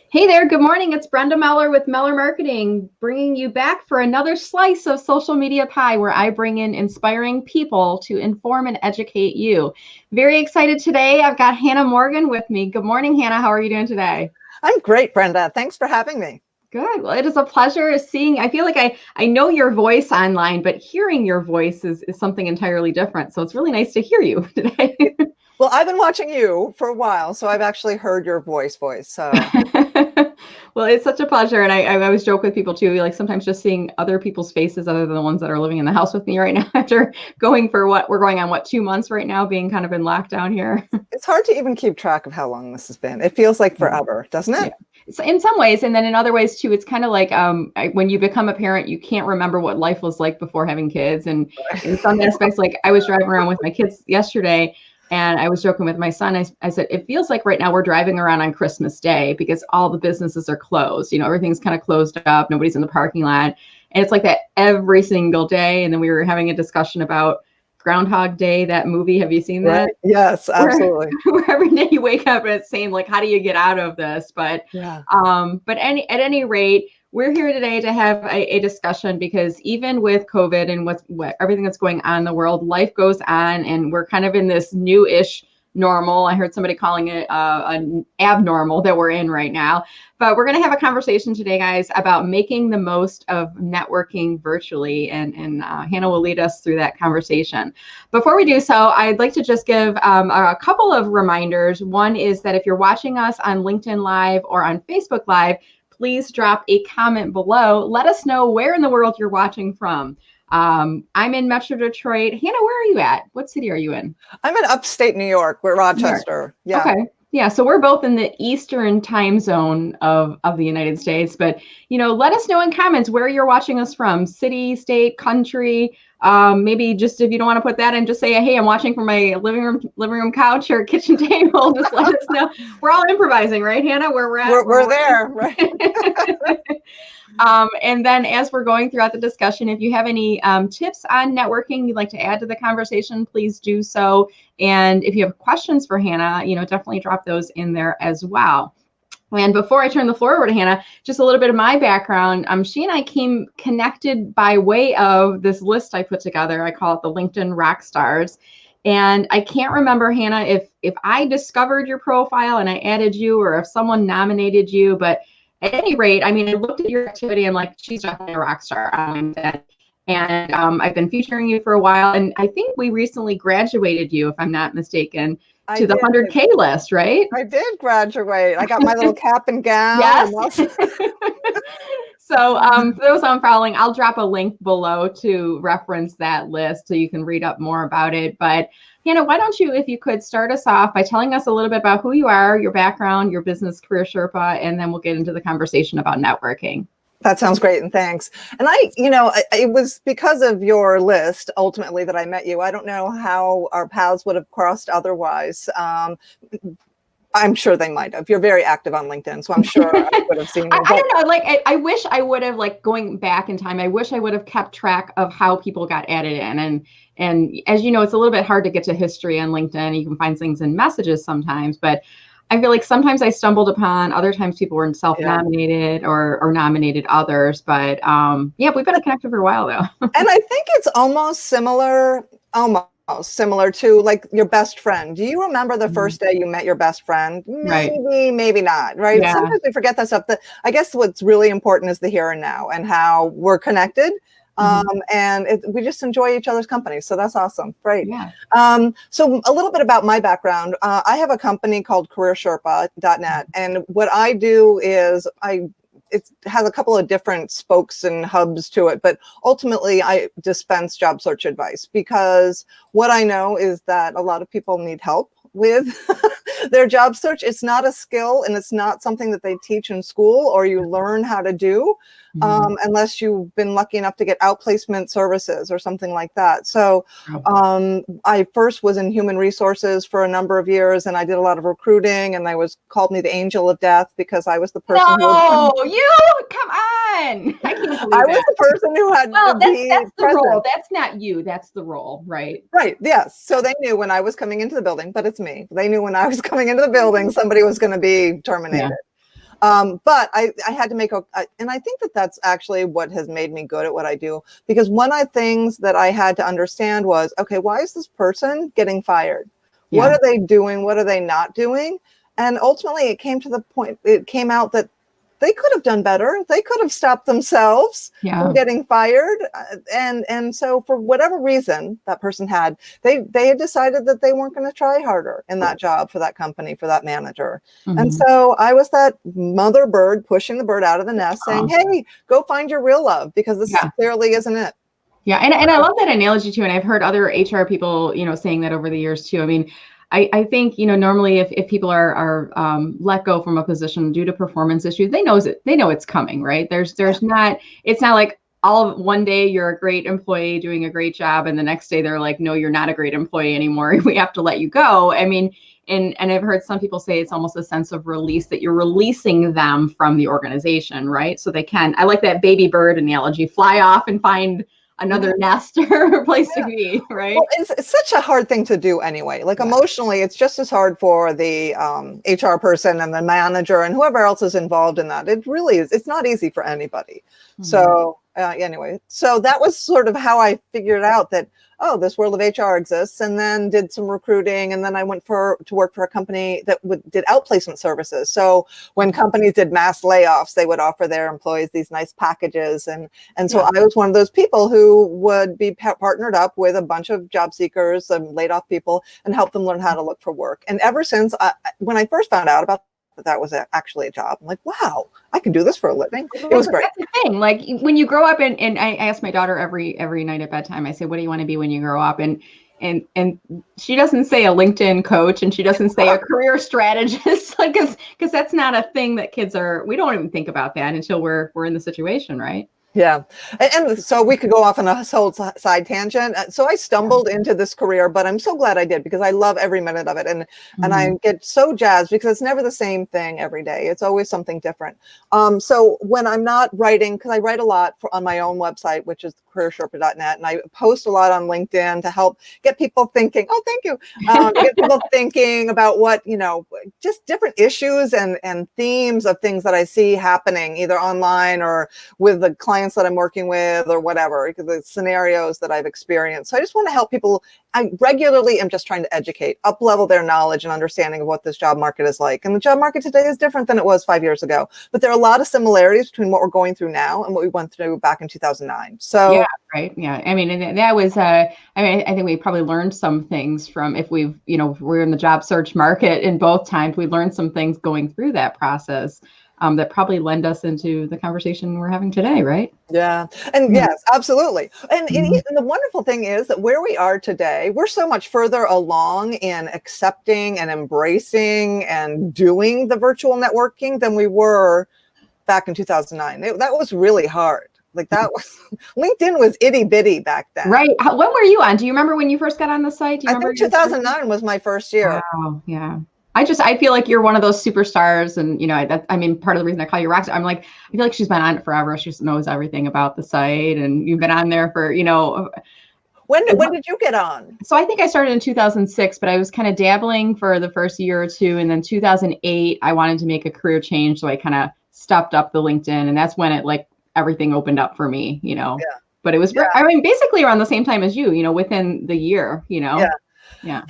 Hey there, good morning. It's Brenda Meller with Meller Marketing, bringing you back for another slice of social media pie where I bring in inspiring people to inform and educate you. Very excited today. I've got Hannah Morgan with me. Good morning, Hannah. How are you doing today? I'm great, Brenda. Thanks for having me. Good. Well, it is a pleasure seeing. I feel like I know your voice online, but hearing your voice is something entirely different. So it's really nice to hear you today. Well, I've been watching you for a while, so I've actually heard your voice. So Well, it's such a pleasure. And I always joke with people too, like sometimes just seeing other people's faces other than the ones that are living in the house with me right now after going for what we're going on, 2 months right now, being kind of in lockdown here. it's hard to even keep track of how long this has been. It feels like forever, doesn't Yeah. it? So in some ways, and then in other ways too, it's kind of like when you become a parent, you can't remember what life was like before having kids. And in some aspects, like I was driving around with my kids yesterday, and I was joking with my son. I said, it feels like right now we're driving around on Christmas Day because all the businesses are closed. You know, everything's kind of closed up. Nobody's in the parking lot. And it's like that every single day. And then we were having a discussion about Groundhog Day, that movie. Have you seen that? Right. Yes, absolutely. Where every day you wake up and it's saying like, how do you get out of this? But Yeah. at any rate, we're here today to have a discussion because even with COVID and what everything that's going on in the world, life goes on, and we're kind of in this new-ish normal. I heard somebody calling it an abnormal that we're in right now. But we're going to have a conversation today, guys, about making the most of networking virtually, and Hannah will lead us through that conversation. Before we do so, I'd like to just give a couple of reminders. One is that if you're watching us on LinkedIn Live or on Facebook Live, please drop a comment below. Let us know where in the world you're watching from. I'm in Metro Detroit. Hannah, where are you at? What city are you in? I'm in upstate New York. We're Rochester. Yeah. Okay. Yeah, so we're both in the Eastern time zone of the United States, but let us know in comments where you're watching us from, city, state, country. Maybe just if you don't want to put that in, just say, hey, I'm watching from my living room couch or kitchen table. Just let us know. We're all improvising, right, Hannah? Where we're at. We're there, right? And then as we're going throughout the discussion, if you have any tips on networking you'd like to add to the conversation, please do so. And if you have questions for Hannah, definitely drop those in there as well. And before I turn the floor over to Hannah, just a little bit of my background. She and I came connected by way of this list I put together. I call it the LinkedIn Rock Stars. And I can't remember, Hannah, if I discovered your profile and I added you, or if someone nominated you. But at any rate, I mean, I looked at your activity and like, she's definitely a rock star on LinkedIn. And I've been featuring you for a while. And I think we recently graduated you, if I'm not mistaken, to the 100K list, right? I did graduate. I got my little cap and gown. Yes. So for those I'm following, I'll drop a link below to reference that list so you can read up more about it. But Hannah, why don't you, if you could, start us off by telling us a little bit about who you are, your background, your business career Sherpa, and then we'll get into the conversation about networking. That sounds great, and thanks. And it was because of your list ultimately that I met you. I don't know how our paths would have crossed otherwise. I'm sure they might have. You're very active on LinkedIn, so I'm sure I would have seen you. I don't know. Like, I wish I would have, like, going back in time, I wish I would have kept track of how people got added in. And as you know, it's a little bit hard to get to history on LinkedIn. You can find things in messages sometimes, but I feel like sometimes I stumbled upon, other times people were self-nominated or nominated others. But yeah, we've been connected for a while though. And I think it's almost similar to like your best friend. Do you remember the first day you met your best friend? Maybe, maybe not, right? Yeah. Sometimes we forget that stuff. I guess what's really important is the here and now and how we're connected. And we just enjoy each other's company. So that's awesome. Great. Yeah. So a little bit about my background. I have a company called careersherpa.net. And what I do is it has a couple of different spokes and hubs to it, but ultimately I dispense job search advice because what I know is that a lot of people need help with their job search. It's not a skill and it's not something that they teach in school or you learn how to do unless you've been lucky enough to get outplacement services or something like that. So I first was in human resources for a number of years and I did a lot of recruiting and called me the angel of death because I was the person come on. I was the person who had to be that's the present. role. That's not you. That's the role, right? Right. Yes. So they knew when I was coming into the building, but it's me. They knew when I was coming into the building, somebody was going to be terminated. But I had to and I think that that's actually what has made me good at what I do, because one of the things that I had to understand was, okay, why is this person getting fired? What are they doing? What are they not doing? And ultimately it came out that they could have done better. They could have stopped themselves from getting fired. And so for whatever reason that person had, they had decided that they weren't going to try harder in that job for that company, for that manager. And so I was that mother bird pushing the bird out of the nest saying, hey, go find your real love, because this clearly isn't it. Yeah. And I love that analogy too. And I've heard other HR people, saying that over the years too. I mean, I think, normally if people are let go from a position due to performance issues, they know it's coming, right? It's not like one day you're a great employee doing a great job, and the next day they're like, no, you're not a great employee anymore. We have to let you go. I mean, and I've heard some people say it's almost a sense of release, that you're releasing them from the organization, right? So they can, I like that baby bird analogy, fly off and find another nest or place to be, right? Well, it's such a hard thing to do anyway. Like emotionally, it's just as hard for the HR person and the manager and whoever else is involved in that. It really is. It's not easy for anybody. So anyway, so that was sort of how I figured out that, this world of HR exists, and then did some recruiting. And then I went to work for a company that did outplacement services. So when companies did mass layoffs, they would offer their employees these nice packages. And so I was one of those people who would be partnered up with a bunch of job seekers and laid off people and help them learn how to look for work. And ever since when I first found out about that was actually a job, I'm like, wow, I can do this for a living. It was great. That's the thing. Like when you grow up, and I ask my daughter every night at bedtime, I say, what do you want to be when you grow up? And she doesn't say a LinkedIn coach, and she doesn't say a career strategist, like, because that's not a thing that we don't even think about that until we're in the situation, right? Yeah. And so we could go off on a whole side tangent. So I stumbled into this career, but I'm so glad I did, because I love every minute of it. And I get so jazzed because it's never the same thing every day. It's always something different. So when I'm not writing, because I write a lot on my own website, which is careersherpa.net, and I post a lot on LinkedIn to help get people thinking. Oh, thank you. To get people thinking about what, just different issues and themes of things that I see happening either online or with the clients that I'm working with or whatever, the scenarios that I've experienced. So I just want to help people. I regularly am just trying to educate, up-level their knowledge and understanding of what this job market is like. And the job market today is different than it was 5 years ago, but there are a lot of similarities between what we're going through now and what we went through back in 2009. So right. Yeah. I mean, and that was, I think we probably learned some things from, if we're in the job search market in both times, we learned some things going through that process. That probably lend us into the conversation we're having today, right? Yeah. And yes, absolutely. And the wonderful thing is that where we are today, we're so much further along in accepting and embracing and doing the virtual networking than we were back in 2009. That was really hard. Like that was, LinkedIn was itty bitty back then. Right. When were you on? Do you remember when you first got on the site? Do you remember? I think 2009 was my first year. Wow. Yeah. I feel like you're one of those superstars, and part of the reason I call you rockstar. I feel like she's been on it forever. She just knows everything about the site, and you've been on there for, When did you get on? So I think I started in 2006, but I was kind of dabbling for the first year or two, and then 2008 I wanted to make a career change, so I kind of stepped up the LinkedIn, and that's when everything opened up for me, Yeah. But it was basically around the same time as you, within the year, Yeah.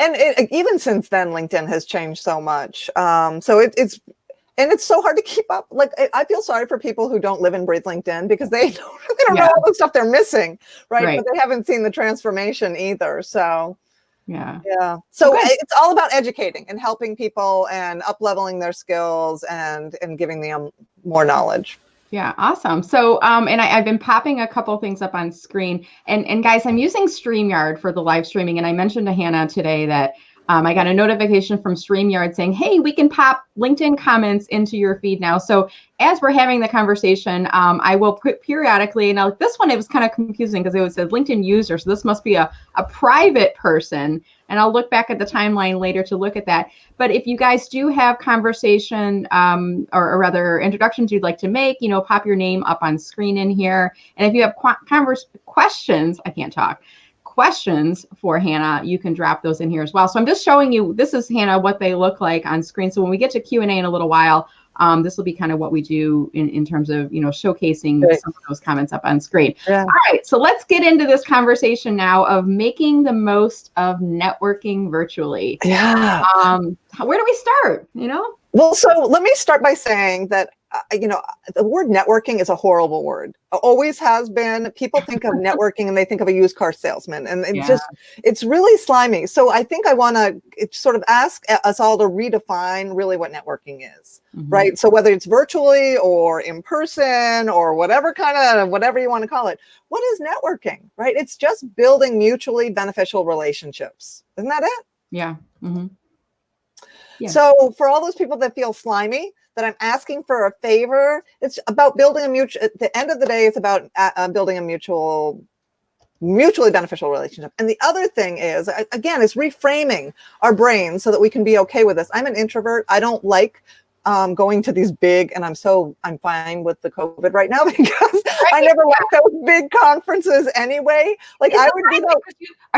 And even since then, LinkedIn has changed so much. So it's so hard to keep up. Like I feel sorry for people who don't live and breathe LinkedIn, because they don't know all the stuff they're missing, right? But they haven't seen the transformation either. So yeah. So it's all about educating and helping people and up-leveling their skills and giving them more knowledge. Yeah, awesome. So, and I've been popping a couple things up on screen, and guys, I'm using StreamYard for the live streaming. And I mentioned to Hannah today that I got a notification from StreamYard saying, hey, we can pop LinkedIn comments into your feed now. So as we're having the conversation, I will put periodically, now this one, it was kind of confusing because it said LinkedIn user. So this must be a private person. And I'll look back at the timeline later to look at that. But if you guys do have conversation or rather introductions you'd like to make, pop your name up on screen in here. And if you have questions for Hannah, you can drop those in here as well. So I'm just showing you, this is Hannah, what they look like on screen. So when we get to Q&A in a little while, this will be kind of what we do in terms of, showcasing Right. some of those comments up on screen. Yeah. All right, so let's get into this conversation now of making the most of networking virtually. Yeah. Where do we start? Well, so let me start by saying that, the word networking is a horrible word. Always has been. People think of networking and they think of a used car salesman, and it's really slimy. So I think I want to sort of ask us all to redefine really what networking is, right? So whether it's virtually or in person or whatever you want to call it, what is networking, right? It's just building mutually beneficial relationships. Isn't that it? Yeah. Mm-hmm. Yeah. So for all those people that feel slimy, that I'm asking for a favor, it's about building a mutual, at the end of the day, it's about building a mutually beneficial relationship. And the other thing is, again, is reframing our brains so that we can be okay with this. I'm an introvert. I don't like going to these big, and I'm fine with the COVID right now because I never like those big conferences anyway. Like I would be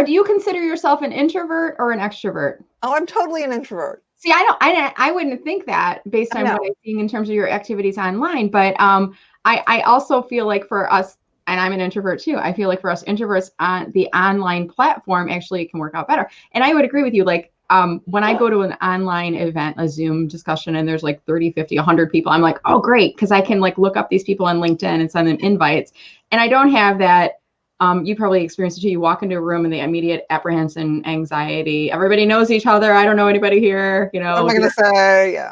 do you consider yourself an introvert or an extrovert? Oh, I'm totally an introvert. See, I wouldn't think that based on what I'm seeing in terms of your activities online, but I also feel like for us, and I'm an introvert too, I feel like for us introverts on the online platform, actually it can work out better. And I would agree with you, like when I go to an online event, a Zoom discussion, and there's like 30, 50, 100 people, I'm like, oh, great, because I can like look up these people on LinkedIn and send them invites. And I don't have that. You probably experienced it too. You walk into a room and the immediate apprehension, anxiety. Everybody knows each other. I don't know anybody here. What am I going to say?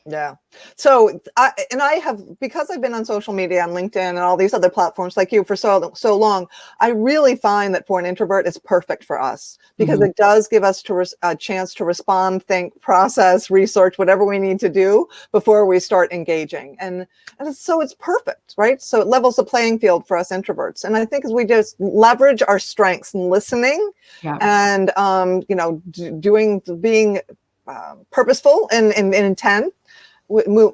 Yeah. So because I've been on social media, on LinkedIn and all these other platforms like you for so long, I really find that for an introvert, it's perfect for us because it does give us a chance to respond, think, process, research, whatever we need to do before we start engaging. And so it's perfect, right? So it levels the playing field for us introverts. And I think as we just leverage our strengths in listening and, being purposeful and intent,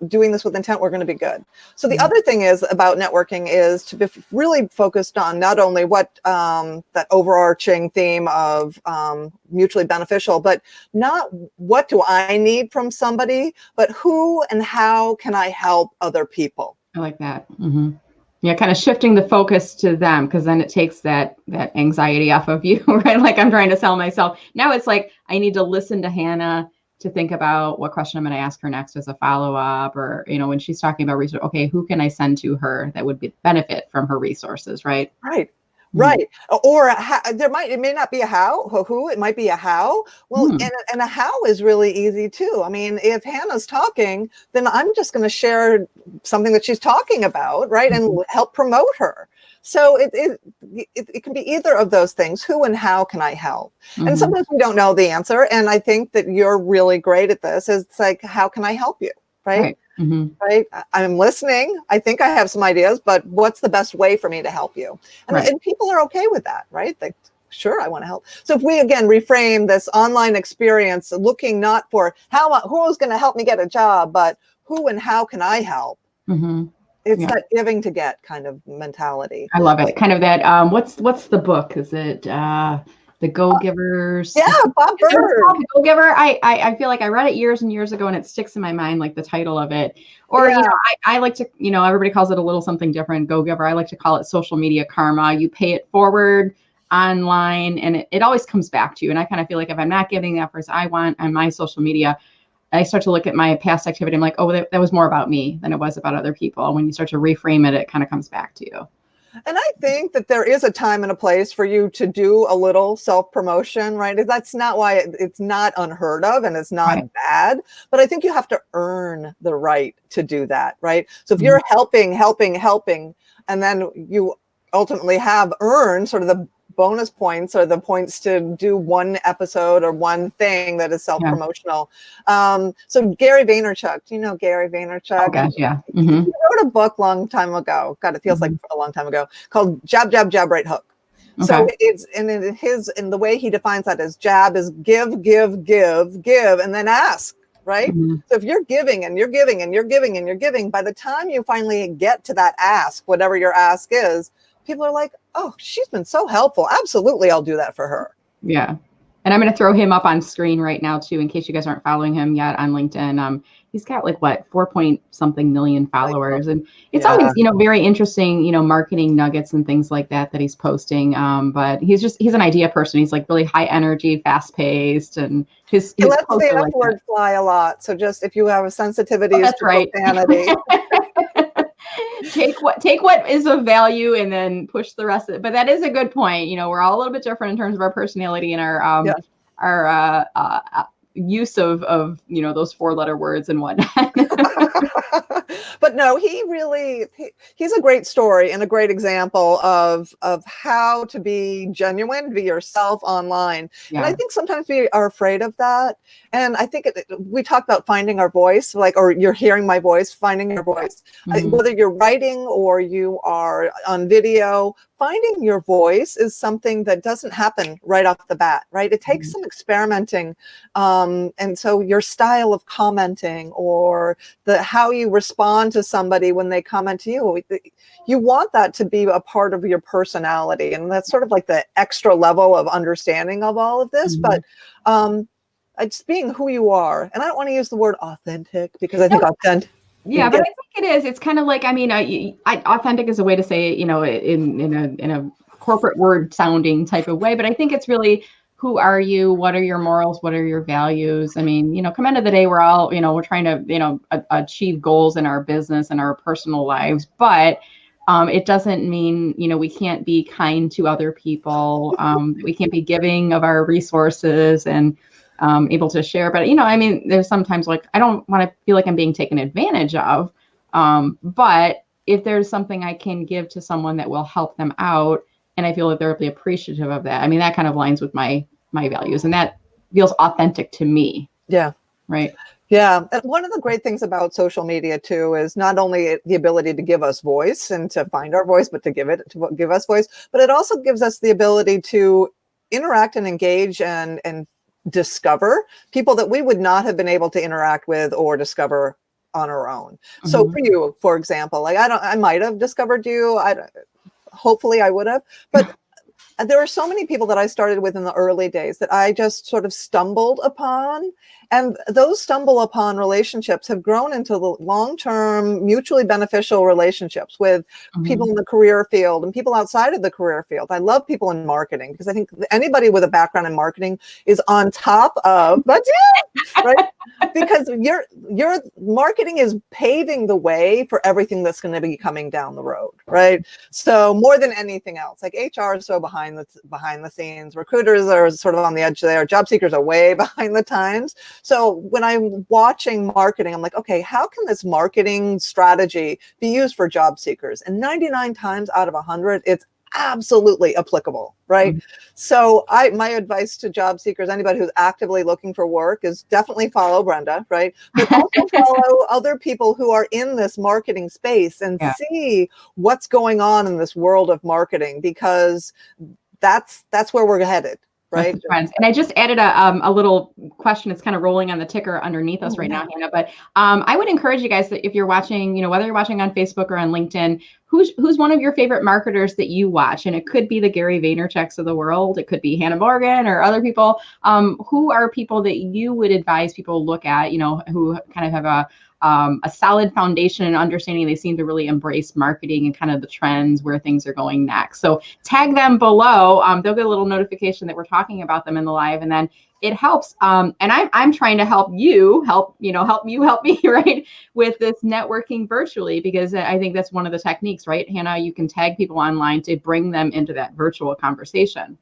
doing this with intent, we're going to be good. So the other thing is about networking is to be really focused on not only what that overarching theme of mutually beneficial, but not what do I need from somebody, but who and how can I help other people? I like that. Mm-hmm. Yeah, kind of shifting the focus to them, because then it takes that anxiety off of you, right? Like I'm trying to sell myself. Now it's like I need to listen to Hannah to think about what question I'm going to ask her next as a follow-up, or, when she's talking about research, okay, who can I send to her that would benefit from her resources, right? Right. Or it may not be a who, it might be a how. Well, and a how is really easy too. I mean, if Hannah's talking, then I'm just going to share something that she's talking about, right? And help promote her. So it can be either of those things. Who and how can I help? And sometimes we don't know the answer. And I think that you're really great at this. It's like, how can I help you? Right. Right. I'm listening. I think I have some ideas, but what's the best way for me to help you? And people are okay with that, right? Sure, I want to help. So if we, again, reframe this online experience, looking not for who's going to help me get a job, but who and how can I help? It's that giving to get kind of mentality. I love it. Kind of that. What's the book? Is it The Go-Givers? Yeah, Bob Burg. The Go-Giver. I feel like I read it years and years ago, and it sticks in my mind, like the title of it. Or I like to, everybody calls it a little something different. Go-Giver. I like to call it social media karma. You pay it forward online, and it always comes back to you. And I kind of feel like if I'm not getting the efforts I want on my social media, I start to look at my past activity. I'm like, oh, that was more about me than it was about other people. When you start to reframe it, it kind of comes back to you. And I think that there is a time and a place for you to do a little self-promotion, right? That's not why it's not unheard of and it's not bad, but I think you have to earn the right to do that, right? So if you're helping, and then you ultimately have earned sort of the bonus points or the points to do one episode or one thing that is self-promotional. So Gary Vaynerchuk, do you know Gary Vaynerchuk? Oh gosh, yeah. He wrote a book long time ago. God, it feels like a long time ago, called Jab, Jab, Jab, Right Hook. Okay. So it's in the way he defines that as jab is give, give, give, give, and then ask. Right. So if you're giving and you're giving and you're giving and you're giving, by the time you finally get to that ask, whatever your ask is, people are like, oh, she's been so helpful. Absolutely. I'll do that for her. Yeah. And I'm going to throw him up on screen right now too, in case you guys aren't following him yet on LinkedIn. He's got like what 4-point-something million followers, and it's always very interesting marketing nuggets and things like that he's posting. But he's an idea person. He's like really high energy, fast paced, and his He lets posts the are F like word fly a lot. So just if you have a sensitivity to profanity. Take what is of value and then push the rest of it. But that is a good point. We're all a little bit different in terms of our personality and our use of those 4-letter words and whatnot. But no, he's a great story and a great example of how to be genuine, be yourself online. Yeah. And I think sometimes we are afraid of that. And I think we talk about finding our voice, or you're hearing my voice, finding your voice. Mm-hmm. Whether you're writing or you are on video, finding your voice is something that doesn't happen right off the bat, right? It takes some experimenting. And so your style of commenting or how you respond to somebody when they comment to you, you want that to be a part of your personality. And that's sort of like the extra level of understanding of all of this. Mm-hmm. But it's being who you are. And I don't want to use the word authentic because I think authentic. Yeah, but I think it is. It's kind of like, authentic is a way to say, in a corporate word sounding type of way. But I think it's really, who are you? What are your morals? What are your values? Come end of the day, we're all, we're trying to, achieve goals in our business and our personal lives. But it doesn't mean, we can't be kind to other people. We can't be giving of our resources and able to share. But, there's sometimes like, I don't want to feel like I'm being taken advantage of. But if there's something I can give to someone that will help them out, and I feel that they'll be appreciative of that, that kind of aligns with my values, and that feels authentic to me. Yeah. Right. Yeah. And one of the great things about social media too is not only the ability to give us voice and to find our voice, but to give us voice, but it also gives us the ability to interact and engage and discover people that we would not have been able to interact with or discover on our own. Mm-hmm. So for you, for example, like I might have discovered you. Hopefully I would have, but there are so many people that I started with in the early days that I just sort of stumbled upon. And those stumble upon relationships have grown into long-term, mutually beneficial relationships with people in the career field and people outside of the career field. I love people in marketing because I think anybody with a background in marketing is on top of, that's it, right? Because your marketing is paving the way for everything that's going to be coming down the road, right? So more than anything else, like HR is so behind the scenes, recruiters are sort of on the edge there, job seekers are way behind the times. So when I'm watching marketing, I'm like, okay, how can this marketing strategy be used for job seekers? And 99 times out of 100, it's absolutely applicable, right? Mm-hmm. So my advice to job seekers, anybody who's actively looking for work, is definitely follow Brenda, right? But also follow other people who are in this marketing space and see what's going on in this world of marketing, because that's where we're headed. Right. Friends. And I just added a little question. It's kind of rolling on the ticker underneath us right now, Hannah. But I would encourage you guys that if you're watching, whether you're watching on Facebook or on LinkedIn, who's one of your favorite marketers that you watch? And it could be the Gary Vaynerchuks of the world. It could be Hannah Morgan or other people. Who are people that you would advise people look at, who kind of have a solid foundation and understanding? They seem to really embrace marketing and kind of the trends where things are going next. So tag them below. They'll get a little notification that we're talking about them in the live, and then it helps. And I'm trying to help you, help me, right, with this networking virtually, because I think that's one of the techniques, right, Hannah? You can tag people online to bring them into that virtual conversation.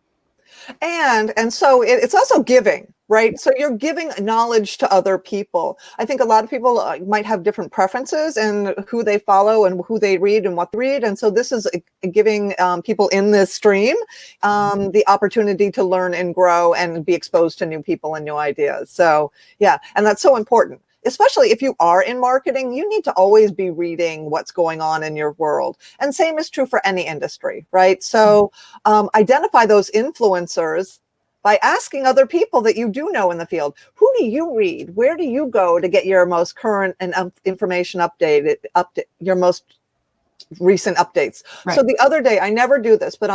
And so it's also giving, right? So you're giving knowledge to other people. I think a lot of people might have different preferences in who they follow and who they read and what they read. And so this is giving people in this stream the opportunity to learn and grow and be exposed to new people and new ideas. So yeah, and that's so important. Especially if you are in marketing, you need to always be reading what's going on in your world. And same is true for any industry, right? So identify those influencers by asking other people that you do know in the field. Who do you read? Where do you go to get your most current and information updated, your most recent updates? Right. So the other day, I never do this, but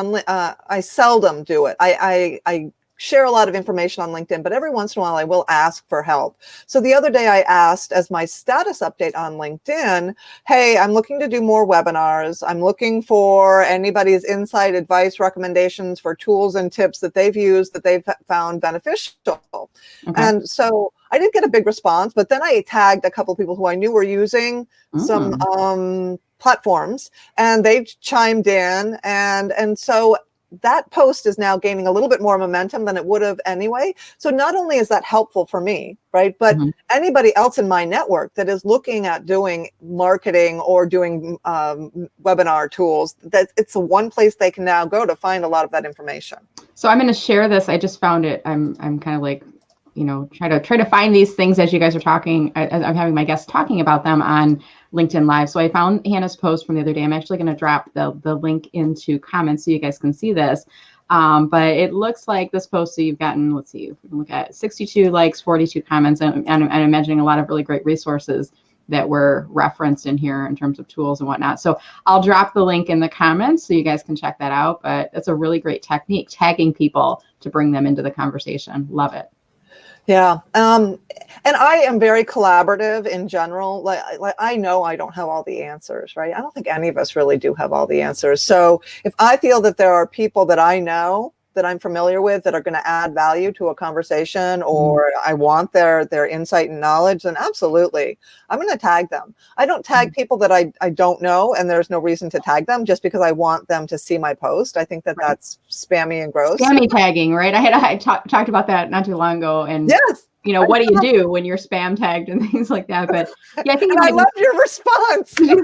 I seldom do it. I share a lot of information on LinkedIn, but every once in a while I will ask for help. So the other day I asked as my status update on LinkedIn, hey, I'm looking to do more webinars. I'm looking for anybody's insight, advice, recommendations for tools and tips that they've used that they've found beneficial. Okay. And so I didn't get a big response, but then I tagged a couple of people who I knew were using some platforms, and they chimed in. And so that post is now gaining a little bit more momentum than it would have anyway. So not only is that helpful for me, right, but anybody else in my network that is looking at doing marketing or doing webinar tools, that it's the one place they can now go to find a lot of that information. So I'm going to share this. I just found it. I'm kind of like, try to find these things as you guys are talking, as I'm having my guests talking about them on LinkedIn Live. So I found Hannah's post from the other day. I'm actually going to drop the link into comments so you guys can see this. But it looks like this post, so you've gotten, let's see, if we can look at 62 likes, 42 comments, and I'm imagining a lot of really great resources that were referenced in here in terms of tools and whatnot. So I'll drop the link in the comments so you guys can check that out. But it's a really great technique, tagging people to bring them into the conversation. Love it. Yeah. And I am very collaborative in general. Like I know I don't have all the answers, right? I don't think any of us really do have all the answers. So if I feel that there are people that I know that I'm familiar with that are going to add value to a conversation, or I want their insight and knowledge, then absolutely, I'm going to tag them. I don't tag people that I don't know, and there's no reason to tag them just because I want them to see my post. I think that that's spammy and gross. Spammy tagging, right? I talked about that not too long ago, and yes. What do you do when you're spam tagged and things like that? But yeah, I think I loved your response. I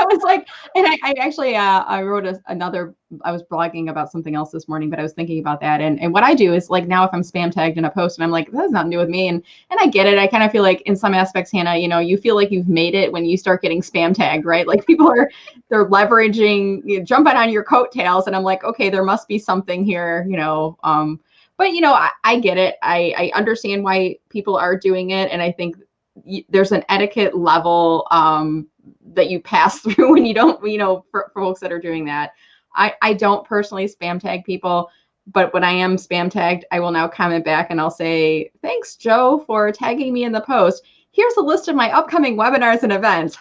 was like, and I actually I wrote I was blogging about something else this morning, but I was thinking about that. And what I do is, like, now if I'm spam tagged in a post and I'm like, that has nothing to do with me. And I get it. I kind of feel like in some aspects, Hannah, you feel like you've made it when you start getting spam tagged, right? Like they're leveraging, jumping on your coattails. And I'm like, okay, there must be something here, But, I get it. I understand why people are doing it. And I think there's an etiquette level that you pass through when you don't, for folks that are doing that. I don't personally spam tag people, but when I am spam tagged, I will now comment back and I'll say, thanks, Joe, for tagging me in the post. Here's a list of my upcoming webinars and events.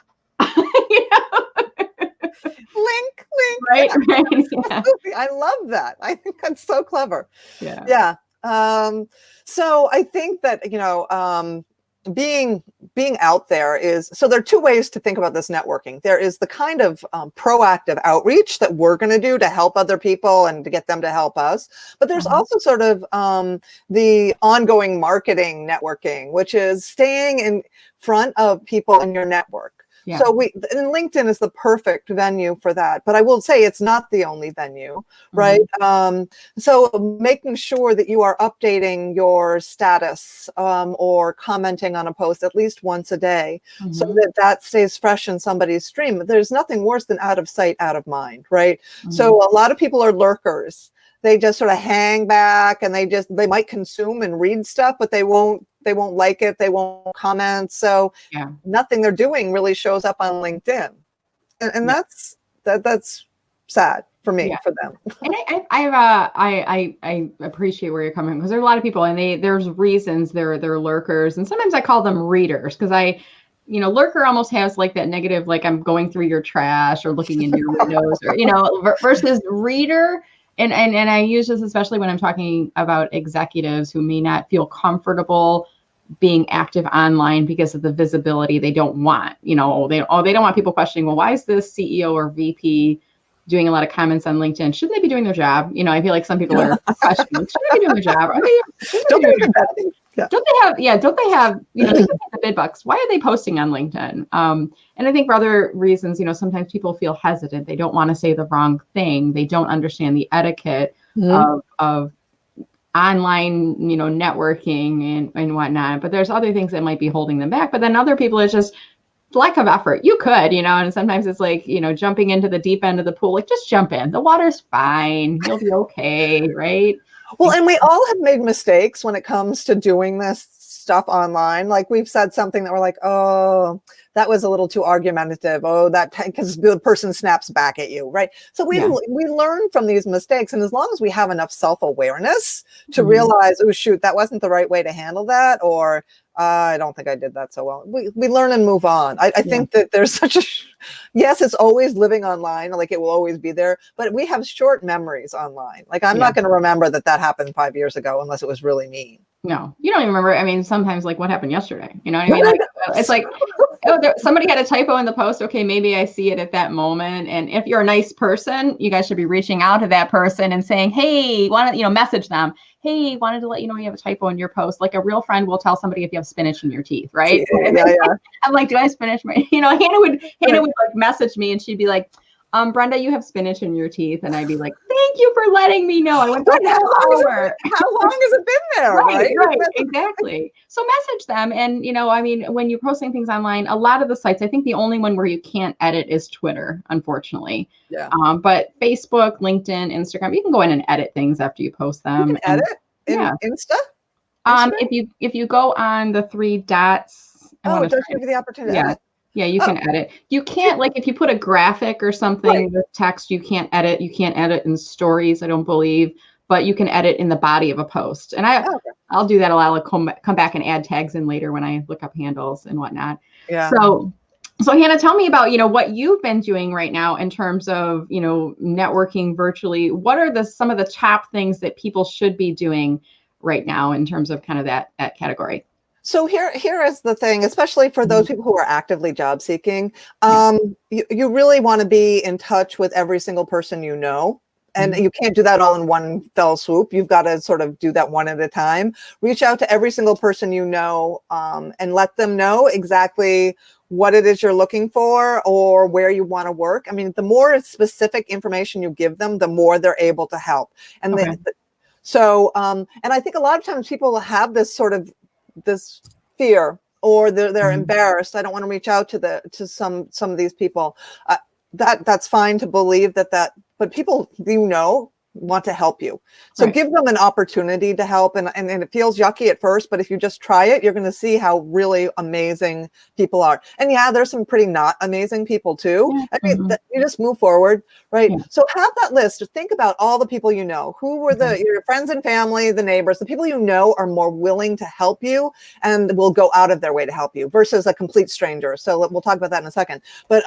Link. Right. Yeah. I love that. I think that's so clever. Yeah. Yeah. So I think that, being out there so there are two ways to think about this networking. There is the kind of proactive outreach that we're going to do to help other people and to get them to help us. But there's also sort of the ongoing marketing networking, which is staying in front of people in your network. Yeah. So and LinkedIn is the perfect venue for that. But I will say it's not the only venue, right? So making sure that you are updating your status or commenting on a post at least once a day so that stays fresh in somebody's stream. There's nothing worse than out of sight, out of mind, right? So a lot of people are lurkers. They just sort of hang back and they might consume and read stuff, but they won't like it. They won't comment. So nothing they're doing really shows up on LinkedIn. And that's sad for me, for them. And I appreciate where you're coming from, because there's a lot of people and there's reasons they're lurkers. And sometimes I call them readers, because lurker almost has like that negative, like I'm going through your trash or looking into your windows or, versus reader. And I use this especially when I'm talking about executives who may not feel comfortable being active online because of the visibility they don't want. They don't want people questioning, well, why is this CEO or VP doing a lot of comments on LinkedIn? Shouldn't they be doing their job? I feel like some people are questioning, should they be doing their job? Don't they have they get the bid bucks. Why are they posting on LinkedIn? And I think for other reasons, sometimes people feel hesitant. They don't want to say the wrong thing. They don't understand the etiquette of online, networking and whatnot. But there's other things that might be holding them back. But then other people, it's just lack of effort. You could, and sometimes it's like, jumping into the deep end of the pool, like just jump in. The water's fine. You'll be okay, right? Well, and we all have made mistakes when it comes to doing this stuff online. Like we've said something that we're like, oh, that was a little too argumentative. Oh, because the person snaps back at you, right? So we learn from these mistakes. And as long as we have enough self-awareness to realize, oh, shoot, that wasn't the right way to handle that, or I don't think I did that so well. We learn and move on. I think that there's such a, yes, it's always living online, like it will always be there, but we have short memories online. Like I'm not going to remember that happened 5 years ago unless it was really mean. No, you don't even remember. I mean, sometimes like what happened yesterday, you know what I mean? Like, it's like, oh, somebody had a typo in the post. Okay, maybe I see it at that moment. And if you're a nice person, you guys should be reaching out to that person and saying, hey, message them. Hey, wanted to let you know you have a typo in your post. Like a real friend will tell somebody if you have spinach in your teeth, right? Yeah. I'm like, do I have spinach? Hannah would like message me and she'd be like, Brenda, you have spinach in your teeth. And I'd be like, thank you for letting me know. I went, how long has it been there? Right, exactly. So message them. And, when you're posting things online, a lot of the sites, I think the only one where you can't edit is Twitter, unfortunately. Yeah. But Facebook, LinkedIn, Instagram, you can go in and edit things after you post them. You can edit in Insta? If you go on the 3 dots. Oh, it does give you the opportunity. Yeah. Yeah, you can edit. You can't, like, if you put a graphic or something with text, you can't edit. You can't edit in stories, I don't believe, but you can edit in the body of a post. And I'll do that a lot. I'll come back and add tags in later when I look up handles and whatnot. Yeah. So Hannah, tell me about, what you've been doing right now in terms of, networking virtually. What are some of the top things that people should be doing right now in terms of kind of that category? So here is the thing, especially for those people who are actively job seeking, you really want to be in touch with every single person you know. And you can't do that all in one fell swoop. You've got to sort of do that one at a time. Reach out to every single person you know and let them know exactly what it is you're looking for or where you want to work. I mean, the more specific information you give them, the more they're able to help. And and I think a lot of times people will have this sort of this fear, or they're embarrassed. I don't want to reach out to some of these people. That's fine to believe that, but people want to help you. So give them an opportunity to help. And it feels yucky at first, but if you just try it, you're going to see how really amazing people are. And there's some pretty not amazing people too. Yeah. I mean, you just move forward, right? Yeah. So have that list. Think about all the people you know. Who were your friends and family, the neighbors, the people you know are more willing to help you and will go out of their way to help you versus a complete stranger. So we'll talk about that in a second. But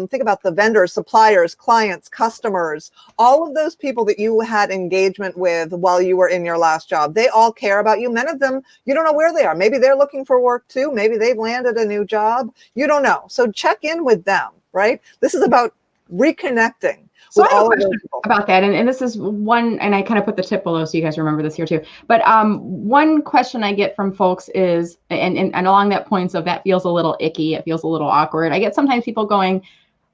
think about the vendors, suppliers, clients, customers, all of those people that you had engagement with while you were in your last job. They all care about you. Many of them, you don't know where they are. Maybe they're looking for work too. Maybe they've landed a new job. You don't know. So check in with them, right? This is about reconnecting. So I have a question about that. And this is one, and I kind of put the tip below so you guys remember this here too. But one question I get from folks is, and along that point of that feels a little icky, it feels a little awkward. I get sometimes people going,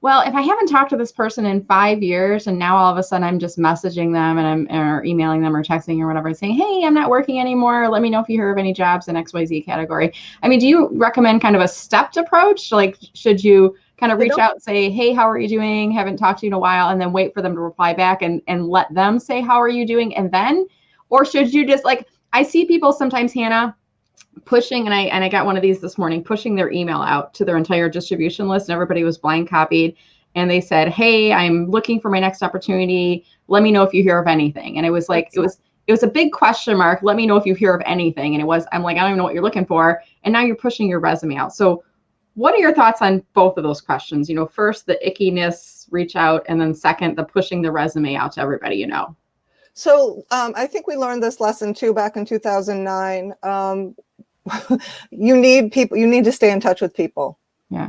well, if I haven't talked to this person in 5 years and now all of a sudden I'm just messaging them or emailing them or texting or whatever saying, hey, I'm not working anymore. Let me know if you hear of any jobs in XYZ category. I mean, do you recommend kind of a stepped approach? Like, should you kind of reach out and say, hey, how are you doing? Haven't talked to you in a while, and then wait for them to reply back and let them say, how are you doing? And then, or should you just like, I see people sometimes, Hannah, pushing, and I got one of these this morning, pushing their email out to their entire distribution list, and everybody was blind copied, and they said, hey, I'm looking for my next opportunity. Let me know if you hear of anything. And it was like, it was a big question mark. Let me know if you hear of anything. And I'm like, I don't even know what you're looking for. And now you're pushing your resume out. So what are your thoughts on both of those questions? First, the ickiness, reach out, and then second, the pushing the resume out to everybody you know. So I think we learned this lesson too back in 2009. You need people. You need to stay in touch with people. Yeah.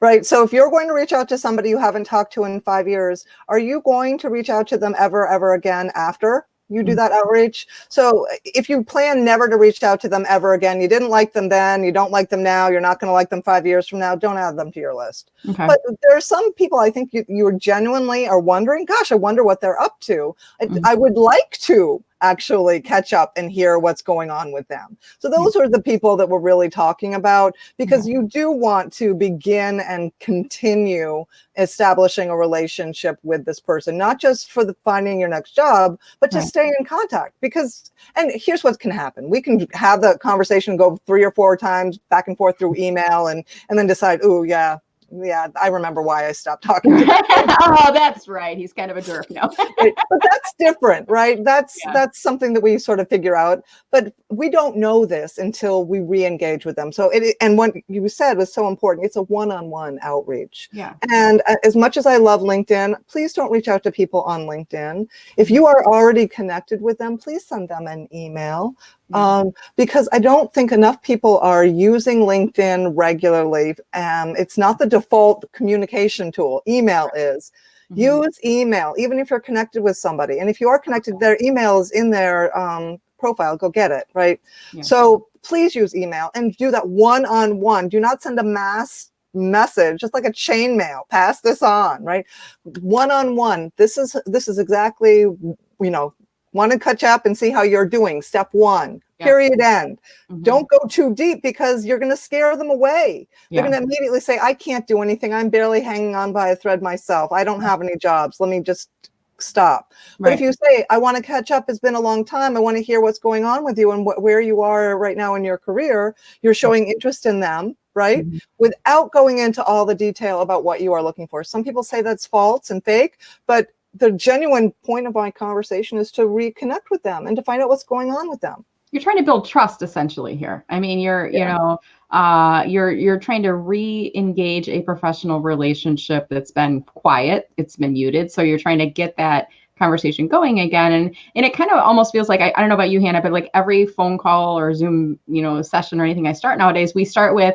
Right. So if you're going to reach out to somebody you haven't talked to in 5 years, are you going to reach out to them ever again after you do that outreach? So if you plan never to reach out to them ever again, you didn't like them then, you don't like them now, you're not going to like them 5 years from now, don't add them to your list. Okay. But there are some people I think you genuinely are wondering, gosh, I wonder what they're up to. I would like to actually catch up and hear what's going on with them. So those are the people that we're really talking about, because you do want to begin and continue establishing a relationship with this person, not just for the finding your next job, but to stay in contact. Because, and here's what can happen. We can have the conversation go 3 or 4 times back and forth through email and then decide, oh yeah, I remember why I stopped talking to him. Oh, that's right. He's kind of a jerk. No. But that's different, right? That's something that we sort of figure out. But we don't know this until we re-engage with them. So and what you said was so important. It's a one-on-one outreach. Yeah. And as much as I love LinkedIn, please don't reach out to people on LinkedIn. If you are already connected with them, please send them an email. Because I don't think enough people are using LinkedIn regularly. It's not the default communication tool. Email is. Use email, even if you're connected with somebody. And if you are connected, their email is in their profile. Go get it, right? Yeah. So please use email and do that one-on-one. Do not send a mass message, just like a chain mail. Pass this on, right? One-on-one. This is exactly, want to catch up and see how you're doing. Step 1, period, end. Don't go too deep, because you're going to scare them away. They're going to immediately say, I can't do anything. I'm barely hanging on by a thread myself. I don't have any jobs. Let me just stop. But if you say, I want to catch up, it's been a long time, I want to hear what's going on with you and where you are right now in your career, you're showing interest in them, right? Without going into all the detail about what you are looking for. Some people say that's false and fake, but the genuine point of my conversation is to reconnect with them and to find out what's going on with them. You're trying to build trust essentially here. I mean, you're trying to re-engage a professional relationship that's been quiet, it's been muted. So you're trying to get that conversation going again. And it kind of almost feels like, I don't know about you, Hannah, but like every phone call or Zoom, session or anything I start nowadays, we start with,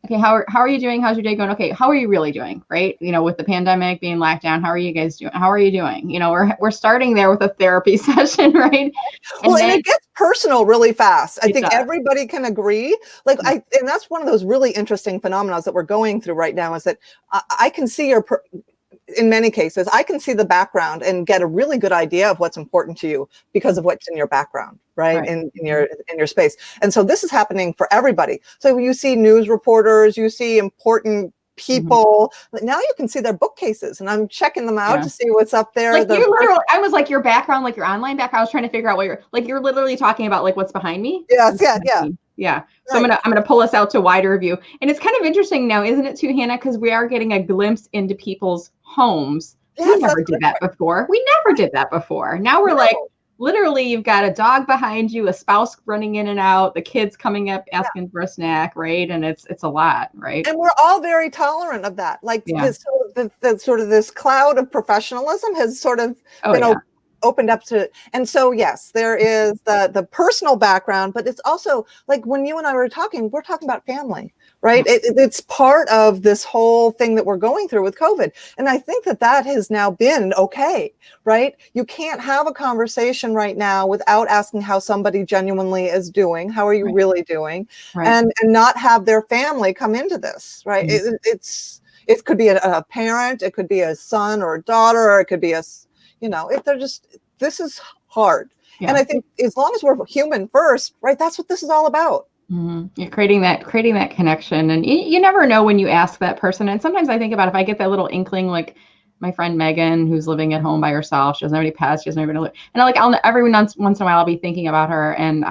okay, how are you doing? How's your day going? Okay, how are you really doing? Right? With the pandemic being locked down, how are you guys doing? How are you doing? We're starting there with a therapy session, right? And it gets personal really fast. I think everybody can agree. And that's one of those really interesting phenomena that we're going through right now, is that I can see in many cases, I can see the background and get a really good idea of what's important to you because of what's in your background, right? In your space. And so this is happening for everybody. So you see news reporters, you see important people. Now you can see their bookcases, and I'm checking them out to see what's up there. Like I was like, your background, like your online background, I was trying to figure out what you're literally talking about, like what's behind me. Yes, yeah. So I'm gonna pull us out to wider view. And it's kind of interesting now, isn't it too, Hannah? Because we are getting a glimpse into people's homes. We never did that before. Now we're like, literally, you've got a dog behind you, a spouse running in and out, the kids coming up asking for a snack, right? And it's a lot, right? And we're all very tolerant of that. Like this sort of this cloud of professionalism has sort of been opened up to. And so, yes, there is the personal background, but it's also like when you and I were talking, we're talking about family, right? It's part of this whole thing that we're going through with COVID. And I think that has now been okay, right? You can't have a conversation right now without asking how somebody genuinely is doing. How are you really doing? And not have their family come into this, right? It could be a parent, it could be a son or a daughter, or it could be this is hard. And I think as long as we're human first, right, that's what this is all about. You're creating that connection, and you never know when you ask that person. And sometimes I think about if I get that little inkling, like my friend Megan, who's living at home by herself, she doesn't have any pets, she doesn't even know, and every once in a while I'll be thinking about her, and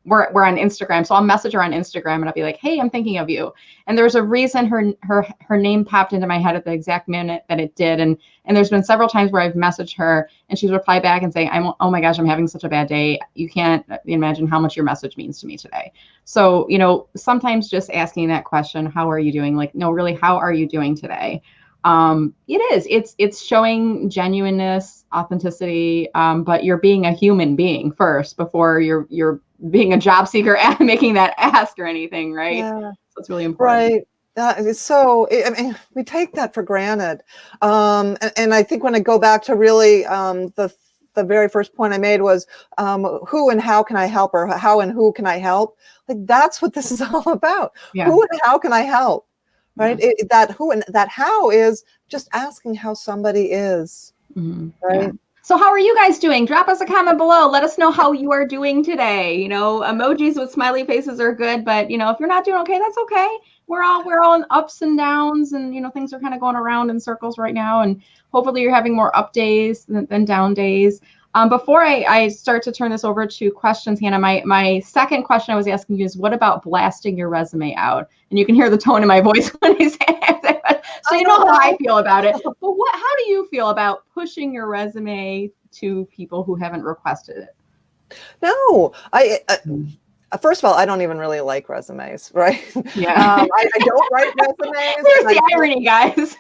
we're on Instagram, so I'll message her on Instagram and I'll be like, hey, I'm thinking of you. And there's a reason her name popped into my head at the exact minute that it did. And there's been several times where I've messaged her and she's replied back and saying, oh my gosh, I'm having such a bad day. You can't imagine how much your message means to me today. So, sometimes just asking that question, how are you doing? Like, no, really, how are you doing today? It's showing genuineness, authenticity, but you're being a human being first before you're being a job seeker and making that ask or anything, right? So it's really important. Right. We take that for granted. And I think when I go back to really the very first point I made was who and how can I help, or how and who can I help? Like, that's what this is all about. Who and how can I help? Right. That who and that how is just asking how somebody is. Right. So how are you guys doing? Drop us a comment below. Let us know how you are doing today. You know, emojis with smiley faces are good, but you know, if you're not doing okay, that's okay. We're all in ups and downs, and you know, things are kind of going around in circles right now. And hopefully you're having more up days than down days. Before I start to turn this over to questions, Hannah, my second question I was asking you is, what about blasting your resume out? And you can hear the tone in my voice when I say it. So you know how I feel about it. But how do you feel about pushing your resume to people who haven't requested it? No, first of all, I don't even really like resumes, right? Yeah. I don't write resumes. There's the irony, guys.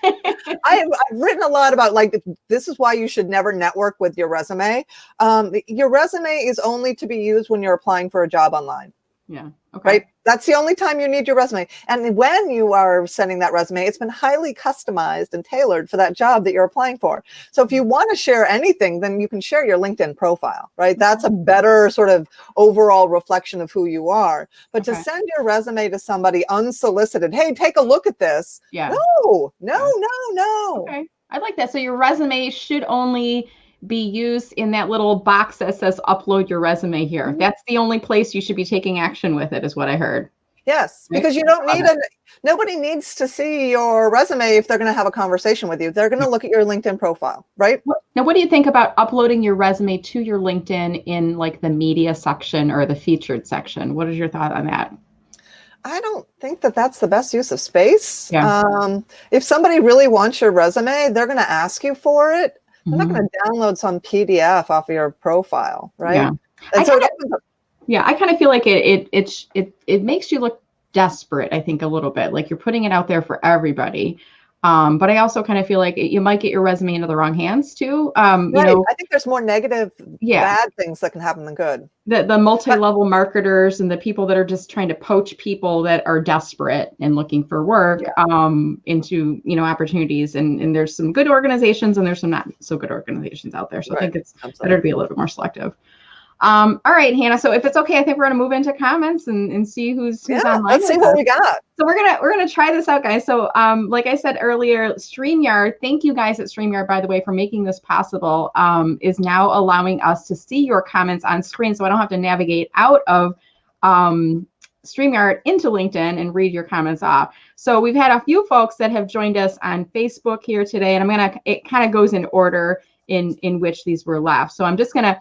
I've written a lot about, like, this is why you should never network with your resume. Your resume is only to be used when you're applying for a job online. Yeah. Okay. Right. That's the only time you need your resume. And when you are sending that resume, it's been highly customized and tailored for that job that you're applying for. So if you want to share anything, then you can share your LinkedIn profile, right? That's a better sort of overall reflection of who you are. But to send your resume to somebody unsolicited, hey, take a look at this. Yeah. No. Okay. I like that. So your resume should only be used in that little box that says upload your resume here. Mm-hmm. That's the only place you should be taking action with it, is what I heard. Yes, right? Because you don't need nobody needs to see your resume if they're going to have a conversation with you. They're going to look at your LinkedIn profile, right? Now, what do you think about uploading your resume to your LinkedIn in like the media section or the featured section? What is your thought on that? I don't think that that's the best use of space. Yeah. If somebody really wants your resume, they're going to ask you for it. I'm not going to download some PDF off of your profile, right? Yeah. I kind of feel like it makes you look desperate, I think, a little bit, like you're putting it out there for everybody. But I also kind of feel like you might get your resume into the wrong hands too. Right. You know, I think there's more negative, bad things that can happen than good. The multi-level marketers and the people that are just trying to poach people that are desperate and looking for work into, you know, opportunities. And there's some good organizations and there's some not so good organizations out there. So I think it's better to be a little bit more selective. All right, Hannah. So if it's okay, I think we're gonna move into comments and see who's online. Let's see what we got. So we're gonna try this out, guys. So like I said earlier, StreamYard, thank you guys at StreamYard, by the way, for making this possible, is now allowing us to see your comments on screen, so I don't have to navigate out of StreamYard into LinkedIn and read your comments off. So we've had a few folks that have joined us on Facebook here today, and it kind of goes in order in which these were left. So I'm just gonna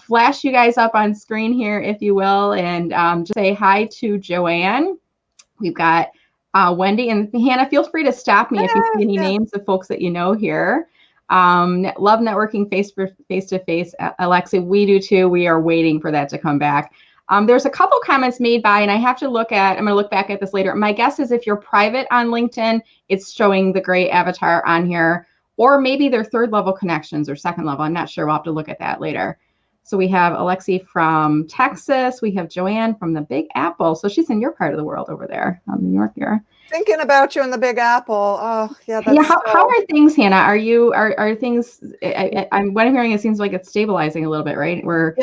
flash you guys up on screen here, if you will, and just say hi to Joanne. We've got Wendy and Hannah. Feel free to stop me if you see any names of folks that you know here. Love networking face to face. Alexi, we do too. We are waiting for that to come back. There's a couple comments made by, and I have to I'm going to look back at this later. My guess is if you're private on LinkedIn, it's showing the gray avatar on here, or maybe they're third level connections or second level. I'm not sure. We'll have to look at that later. So we have Alexi from Texas. We have Joanne from the Big Apple. So she's in your part of the world over there, New York here. Thinking about you in the Big Apple. Oh, yeah. How are things, Hannah? Are things? What I'm hearing, it seems like it's stabilizing a little bit, right? We're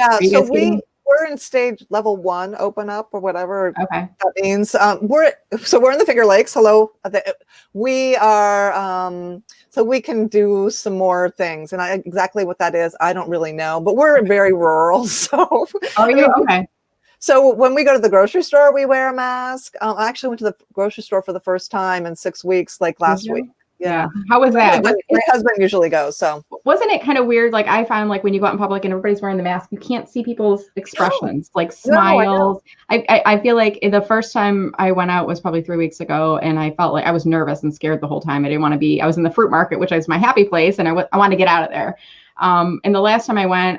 in stage level 1, open up or whatever that means. We're in the Finger Lakes. Hello. We are. So we can do some more things, and exactly what that is, I don't really know. But we're very rural, so. Are you okay? So when we go to the grocery store, we wear a mask. I actually went to the grocery store for the first time in 6 weeks, like last week. Yeah. How was that? My husband usually goes. So wasn't it kind of weird? Like I found, like when you go out in public and everybody's wearing the mask, you can't see people's expressions, like smiles. I feel like the first time I went out was probably 3 weeks ago, and I felt like I was nervous and scared the whole time. I didn't want to be. I was in the fruit market, which is my happy place, and I wanted to get out of there. And the last time I went,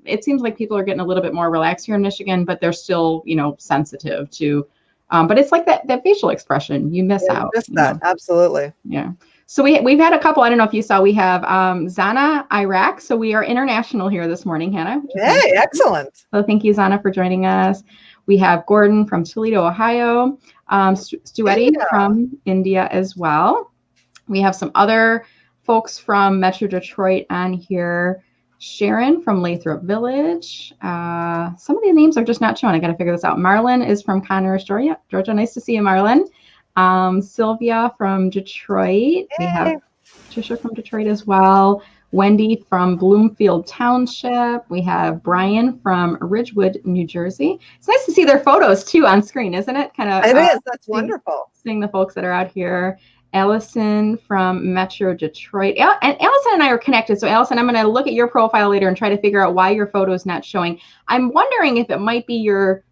it seems like people are getting a little bit more relaxed here in Michigan, but they're still, sensitive to. But it's like that facial expression. You miss out. Miss that. Absolutely. Yeah. So we've had a couple. I don't know if you saw. We have Zana, Iraq. So we are international here this morning, Hannah. Hey, excellent. So thank you, Zana, for joining us. We have Gordon from Toledo, Ohio. Stueti from India as well. We have some other folks from Metro Detroit on here. Sharon from Lathrop Village. Some of the names are just not showing. I got to figure this out. Marlon is from Connors, Georgia. Nice to see you, Marlon. Sylvia from Detroit. We have Trisha from Detroit as well. Wendy from Bloomfield Township. We have Brian from Ridgewood, New Jersey. It's nice to see their photos too on screen, isn't it? Kind of. It is. That's wonderful. Seeing the folks that are out here. Allison from Metro Detroit. And Allison and I are connected. So Allison, I'm going to look at your profile later and try to figure out why your photo is not showing. I'm wondering if it might be your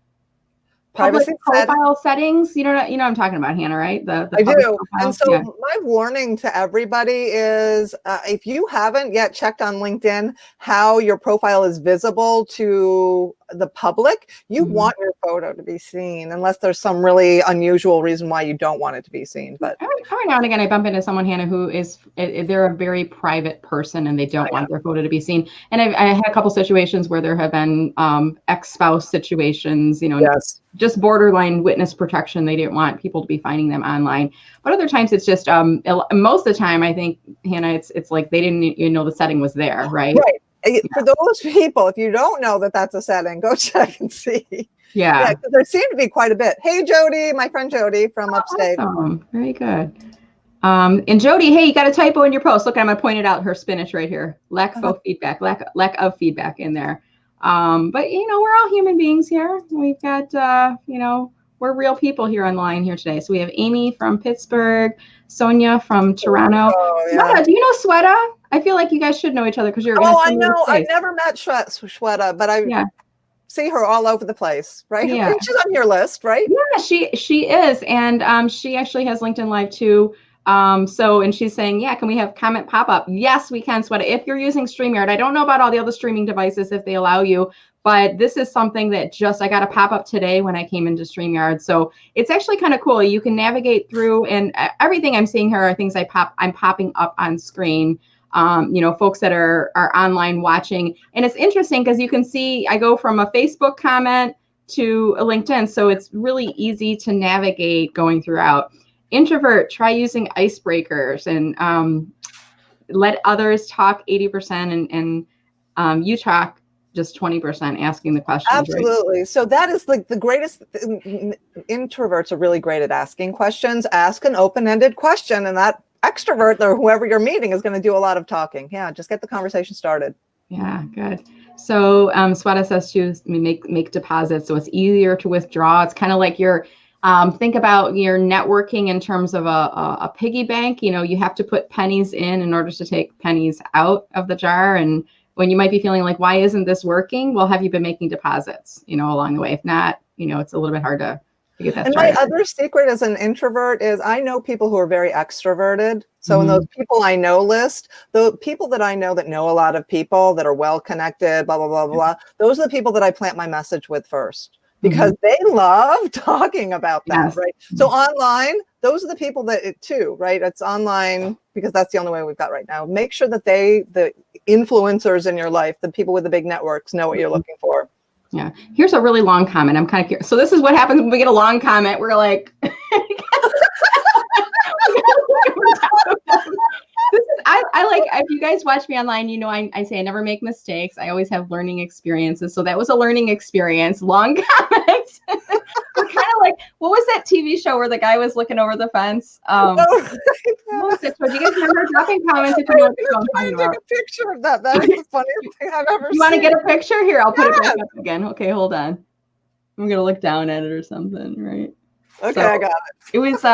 privacy profile settings. You know what I'm talking about, Hannah, right? The I do. profile. And so my warning to everybody is if you haven't yet checked on LinkedIn how your profile is visible to the public, you want your photo to be seen unless there's some really unusual reason why you don't want it to be seen. But every now and again, I bump into someone, Hannah, who is, they're a very private person and they don't want their photo to be seen. And I had a couple situations where there have been ex-spouse situations, just borderline witness protection. They didn't want people to be finding them online. But other times it's just, most of the time, I think, Hannah, it's like they didn't even know the setting was there, right? Right. For those people, if you don't know that that's a setting, go check and see. Yeah. Because there seem to be quite a bit. Hey, Jody, my friend Jody from upstate. Awesome. Very good. And Jody, hey, you got a typo in your post. Look, I'm going to point it out, her spinach right here. Lack of feedback in there. But, we're all human beings here. We've got, we're real people here online here today. So we have Amy from Pittsburgh, Sonia from Toronto. Oh, yeah. Sweta, do you know Sweta? I feel like you guys should know each other because you're. Oh, I know. I've never met Sweta, but I see her all over the place, right? Yeah. She's on your list, right? Yeah, she is, and she actually has LinkedIn Live too. And she's saying, can we have comment pop up? Yes, we can, Sweta. If you're using StreamYard, I don't know about all the other streaming devices if they allow you, but this is something that I got a pop up today when I came into StreamYard. So it's actually kind of cool. You can navigate through, and everything I'm seeing here are things I'm popping up on screen. Folks that are online watching. And it's interesting because you can see I go from a Facebook comment to a LinkedIn. So it's really easy to navigate going throughout. Introvert, try using icebreakers and let others talk 80% and you talk just 20% asking the questions. Absolutely. Right? So that is like the greatest. Introverts are really great at asking questions. Ask an open-ended question, and that extrovert or whoever you're meeting is going to do a lot of talking. Yeah, just get the conversation started. Yeah, good. So Sweta says to make deposits so it's easier to withdraw. It's kind of like your think about your networking in terms of a piggy bank. You have to put pennies in order to take pennies out of the jar. And when you might be feeling like, why isn't this working? Well, have you been making deposits, along the way? If not, it's a little bit hard to get that started. My other secret as an introvert is I know people who are very extroverted. So in those people I know list, the people that I know that know a lot of people that are well connected, blah, blah, blah, blah, those are the people that I plant my message with first. Because they love talking about that, right? So online, those are the people that too, right? It's online because that's the only way we've got right now. Make sure that the influencers in your life, the people with the big networks, know what you're looking for. Yeah. Here's a really long comment. I'm kind of curious. So this is what happens when we get a long comment. We're like, I like, if you guys watch me online, I say I never make mistakes. I always have learning experiences. So that was a learning experience. Long comments. We're kind of like, what was that TV show where the guy was looking over the fence? What was it? Do you guys remember dropping comments? If you know what I'm trying to take a picture of that. That is the funniest thing I've ever seen. You want to get a picture? Here, I'll put it back up again. Okay, hold on. I'm going to look down at it or something, right? Okay, I got it. It was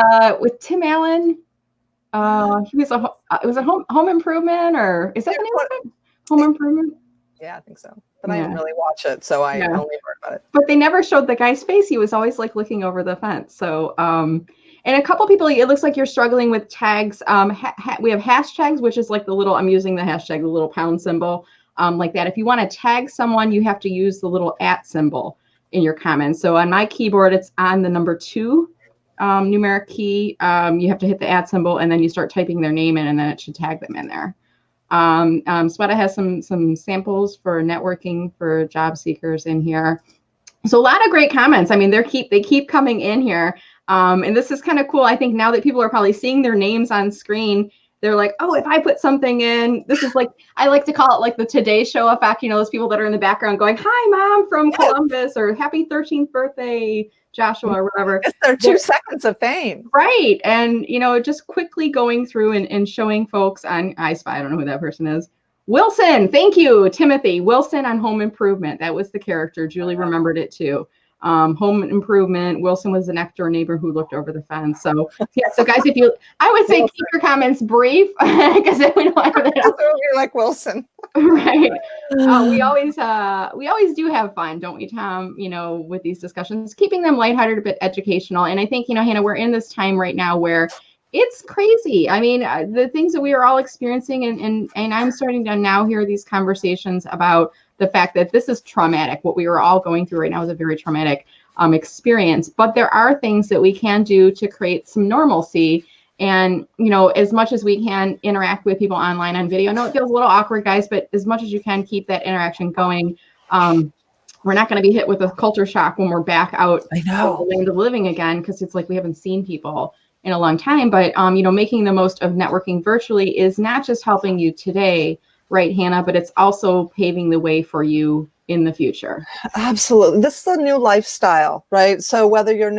with Tim Allen. It was a home improvement, or is that the name of it? Home Improvement? Yeah, I think so. But I didn't really watch it, so I only heard about it. But they never showed the guy's face. He was always like looking over the fence. So, and a couple people, it looks like you're struggling with tags. We have hashtags, which is like I'm using the hashtag, the little pound symbol, like that. If you want to tag someone, you have to use the little @ symbol in your comments. So on my keyboard, it's on the number 2. Numeric key. You have to hit the @ symbol and then you start typing their name in and then it should tag them in there. Sweta has some samples for networking for job seekers in here. So a lot of great comments. I mean, they keep coming in here. And this is kind of cool. I think now that people are probably seeing their names on screen, they're like, oh, if I put something in, this is like, I like to call it like the Today Show effect. Those people that are in the background going, hi, Mom from Columbus, or happy 13th birthday, Joshua, or whatever. It's their 2 seconds of fame. Right. And, just quickly going through and showing folks on I Spy. I don't know who that person is. Wilson, thank you, Timothy. Wilson on Home Improvement. That was the character. Julie remembered it too. Home Improvement. Wilson was the next door neighbor who looked over the fence. So yeah, so guys, I would say keep your comments brief because then we don't have that. You're like Wilson. Right. We always do have fun, don't we, Tom? With these discussions, keeping them lighthearted, a bit educational. And I think, Hannah, we're in this time right now where it's crazy. I mean, the things that we are all experiencing, and I'm starting to now hear these conversations about the fact that this is traumatic. What we are all going through right now is a very traumatic experience. But there are things that we can do to create some normalcy. And, as much as we can interact with people online on video, I know it feels a little awkward, guys, but as much as you can keep that interaction going. We're not going to be hit with a culture shock when we're back out in the land of living again, because it's like we haven't seen people in a long time. But, making the most of networking virtually is not just helping you today, right, Hannah, but it's also paving the way for you in the future. Absolutely. This is a new lifestyle, right? So whether you're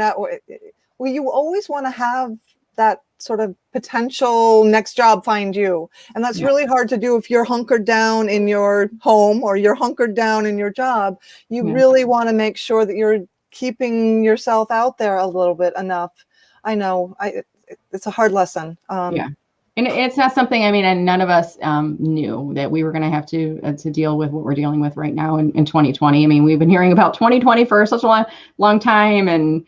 you always want to have that sort of potential next job find you. And that's really hard to do if you're hunkered down in your home or you're hunkered down in your job. You really want to make sure that you're keeping yourself out there a little bit enough. I know it's a hard lesson. And it's not something, and none of us knew that we were going to have to deal with what we're dealing with right now in 2020. We've been hearing about 2020 for such a long time. And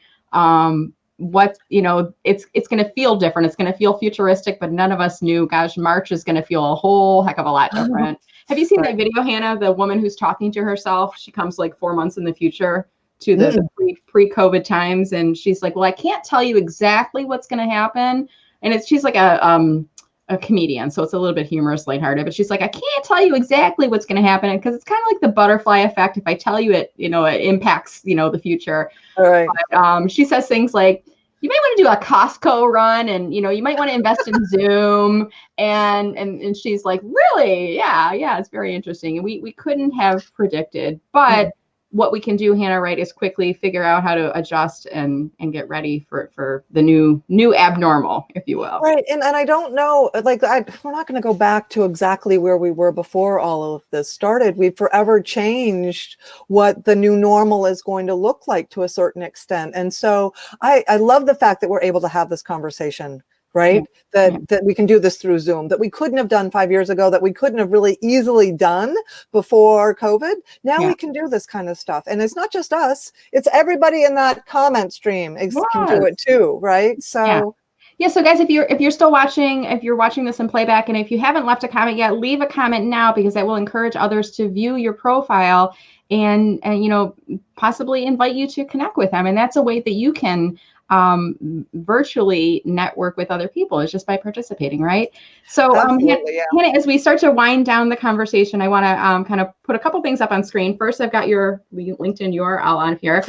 it's going to feel different. It's going to feel futuristic, but none of us knew, gosh, March is going to feel a whole heck of a lot different. Have you seen that video, Hannah, the woman who's talking to herself? She comes like 4 months in the future to the pre-COVID times. And she's like, well, I can't tell you exactly what's going to happen. And she's like a comedian, so it's a little bit humorous, lighthearted, but she's like, I can't tell you exactly what's going to happen because it's kind of like the butterfly effect. If I tell you it, it impacts, the future. All right. But, she says things like, you might want to do a Costco run, and you might want to invest in Zoom. And she's like, really? Yeah, it's very interesting. And we couldn't have predicted, but what we can do, Hannah, right, is quickly figure out how to adjust and get ready for the new abnormal, if you will. Right. And I don't know, we're not going to go back to exactly where we were before all of this started. We've forever changed what the new normal is going to look like to a certain extent. And so I love the fact that we're able to have this conversation, right? That we can do this through Zoom, that we couldn't have done 5 years ago, that we couldn't have really easily done before COVID. Now we can do this kind of stuff. And it's not just us, it's everybody in that comment stream can do it too, right? So so guys, if you're still watching, if you're watching this in playback, and if you haven't left a comment yet, leave a comment now, because that will encourage others to view your profile and possibly invite you to connect with them. And that's a way that you can virtually network with other people, is just by participating, right? So Hannah, as we start to wind down the conversation, I want to kind of put a couple things up on screen. First, I've got your LinkedIn URL on here,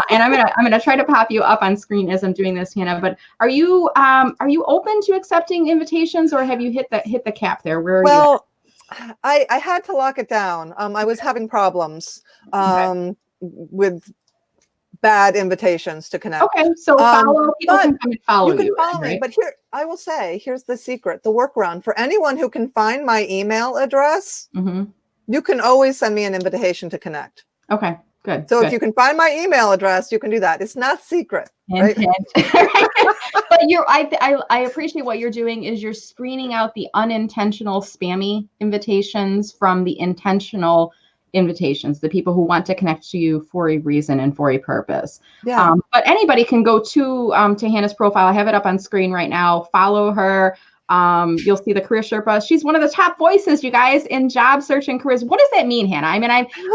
and I'm gonna try to pop you up on screen as I'm doing this, Hannah. But are you open to accepting invitations, or have you hit the cap there? Where are you at? I had to lock it down. I was having problems with bad invitations to connect. Okay, so people can come and follow you. You can follow me, but here I will say, here's the secret, the workaround for anyone who can find my email address. You can always send me an invitation to connect. Okay, good. So if you can find my email address, you can do that. It's not secret. Right? But I appreciate what you're doing is you're screening out the unintentional spammy invitations from the intentional invitations, the people who want to connect to you for a reason and for a purpose. But anybody can go to Hannah's profile. I have it up on screen right now. Follow her. You'll see the Career Sherpa. She's one of the top voices, you guys, in job search and careers. What does that mean, Hannah? I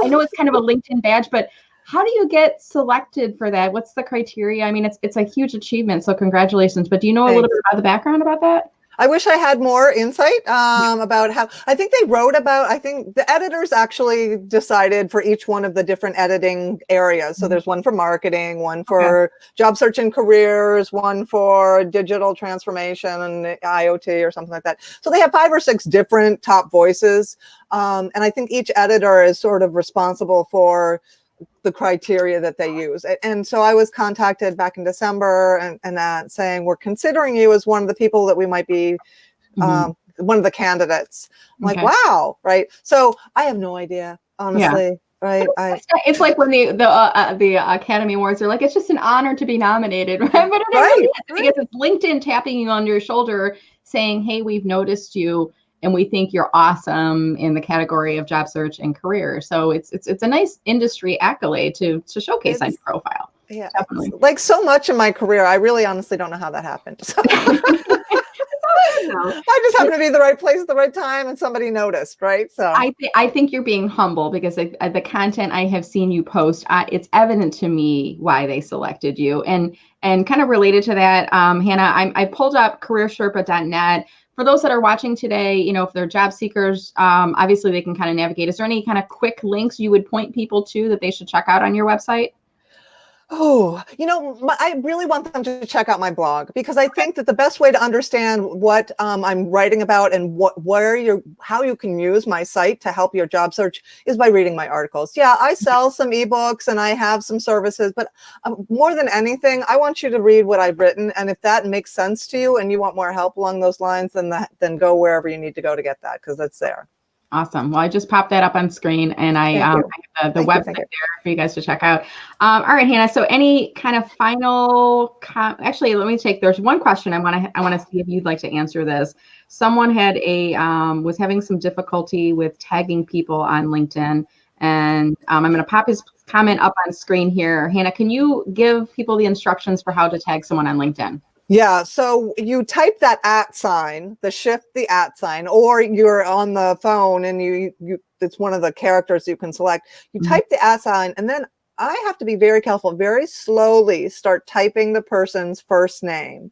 know it's kind of a LinkedIn badge, but how do you get selected for that? What's the criteria? It's a huge achievement, so congratulations. But do you know a little bit about the background about that? I wish I had more insight about how, I think the editors actually decided for each one of the different editing areas. So there's one for marketing, one for job search and careers, one for digital transformation and IoT or something like that. So they have 5 or 6 different top voices. And I think each editor is sort of responsible for the criteria that they use. And so I was contacted back in December and saying, we're considering you as one of the people that we might be one of the candidates. I'm like, Okay. wow, right? So I have no idea, honestly. Right. It's like when the Academy Awards are like, it's just an honor to be nominated, right? But it Right, really is, right. because it's LinkedIn tapping you on your shoulder saying, hey, we've noticed you and we think you're awesome in the category of job search and career. So it's a nice industry accolade to showcase on your profile. Yeah, Definitely. like so much in my career, I really honestly don't know how that happened. So. I just happened to be the right place at the right time and somebody noticed, right? So I think you're being humble, because the content I have seen you post, it's evident to me why they selected you. And kind of related to that, Hannah, I pulled up careersherpa.net. For those that are watching today, if they're job seekers, obviously they can kind of navigate. Is there any kind of quick links you would point people to that they should check out on your website? Oh, I really want them to check out my blog, because I think that the best way to understand what I'm writing about and how you can use my site to help your job search is by reading my articles. Yeah, I sell some ebooks and I have some services, but more than anything, I want you to read what I've written. And if that makes sense to you and you want more help along those lines, then go wherever you need to go to get that, because it's there. Awesome. Well, I just popped that up on screen, and I have the website there for you guys to check out. All right, Hannah. So, any kind of final? Actually, let me take. There's one question I want to see if you'd like to answer this. Someone had was having some difficulty with tagging people on LinkedIn, and I'm going to pop his comment up on screen here. Hannah, can you give people the instructions for how to tag someone on LinkedIn? Yeah, so you type that @ the shift, the @ or you're on the phone and you it's one of the characters you can select. You type the @ and then I have to be very careful, very slowly start typing the person's first name.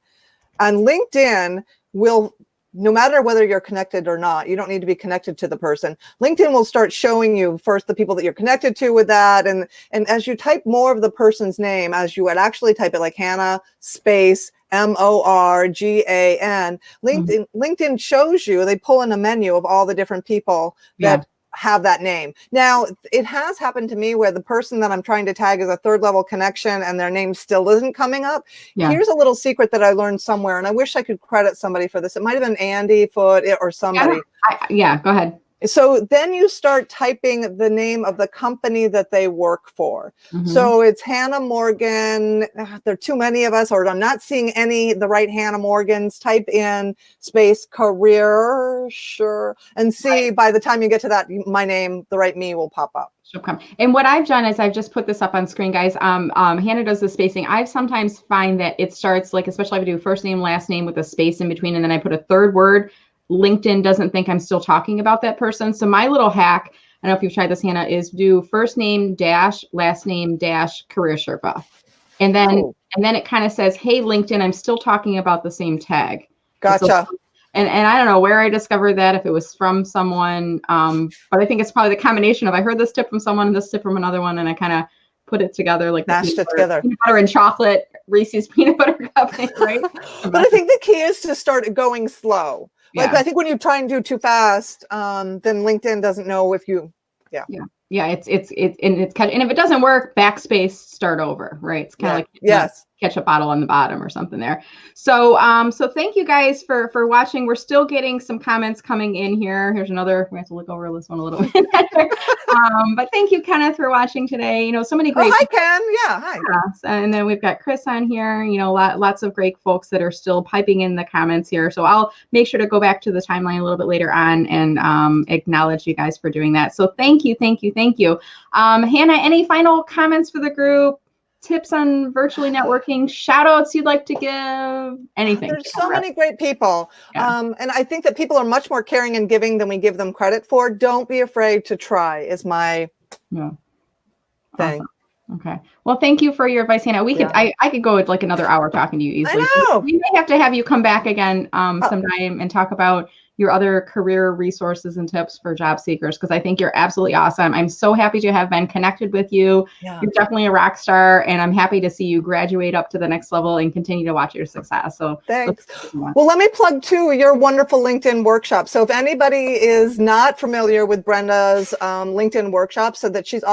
And LinkedIn will, no matter whether you're connected or not, you don't need to be connected to the person. LinkedIn will start showing you first the people that you're connected to with that. And as you type more of the person's name, as you would actually type it, like Hannah space MORGAN, LinkedIn shows you, they pull in a menu of all the different people that have that name. Now, it has happened to me where the person that I'm trying to tag is a third level connection and their name still isn't coming up. Here's a little secret that I learned somewhere, and I wish I could credit somebody for this. It might have been Andy Foote or somebody. Go ahead. So then you start typing the name of the company that they work for. So it's Hannah Morgan. There are too many of us, or I'm not seeing the right Hannah Morgans. Type in space career, and see by the time you get to that, my name, the right me will pop up. And what I've done is I've just put this up on screen, guys. Hannah does the spacing. I sometimes find that it starts, like, especially if I do first name, last name with a space in between, and then I put a third word. LinkedIn doesn't think I'm still talking about that person. So my little hack, I don't know if you've tried this, Hannah, is do first name dash last name dash career Sherpa. And then it kind of says, hey, LinkedIn, I'm still talking about the same tag. Gotcha. And I don't know where I discovered that, if it was from someone, but I think it's probably the combination of, I heard this tip from someone and this tip from another one, and I kind of put it together, like mashed it together. Peanut butter and chocolate, Reese's peanut butter cup, right? But I think the key is to start going slow. Like, I think when you try and do too fast, then LinkedIn doesn't know if you, it's and if it doesn't work, backspace, start over, right? It's kind of like ketchup bottle on the bottom or something there. So so thank you guys for watching. We're still getting some comments coming in here. Here's another. We have to look over this one a little bit. But thank you, Kenneth, for watching today. So many great. Oh, hi, Ken. Yeah, hi. And then we've got Chris on here. Lots of great folks that are still piping in the comments here. So I'll make sure to go back to the timeline a little bit later on and acknowledge you guys for doing that. So thank you. Hannah, any final comments for the group? Tips on virtually networking, shout outs you'd like to give, anything? There's so many great people. And I think that people are much more caring and giving than we give them credit for. Don't be afraid to try is my thing. Awesome. Okay. Well, thank you for your advice, Hannah. We could, I could go like another hour talking to you easily. I know. We may have to have you come back again sometime and talk about your other career resources and tips for job seekers, because I think you're absolutely awesome. I'm so happy to have been connected with you. You're definitely a rock star, and I'm happy to see you graduate up to the next level and continue to watch your success. So thanks. Well, let me plug too your wonderful LinkedIn workshop. So if anybody is not familiar with Brenda's LinkedIn workshop, so that she's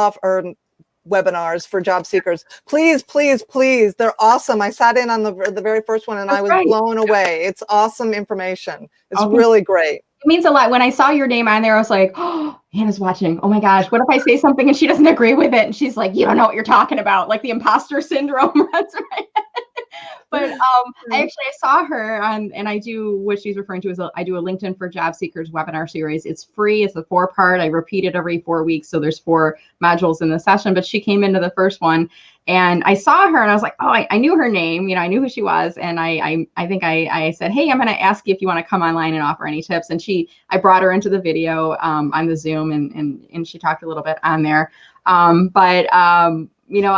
webinars for job seekers. Please, please, please. They're awesome. I sat in on the very first one and I was blown away. It's awesome information. It's really great. It means a lot. When I saw your name on there, I was like, oh, Hannah's watching. Oh my gosh, what if I say something and she doesn't agree with it? And she's like, you don't know what you're talking about. Like the imposter syndrome runs right. But I saw her on, and I do what she's referring to as I do a LinkedIn for Job Seekers webinar series. It's free. It's a 4-part. I repeat it every 4 weeks. So there's 4 modules in the session, but she came into the first one and I saw her and I was like, oh, I knew her name. You know, I knew who she was. And I think I said, hey, I'm going to ask you if you want to come online and offer any tips. And I brought her into the video on the Zoom and she talked a little bit on there. You know,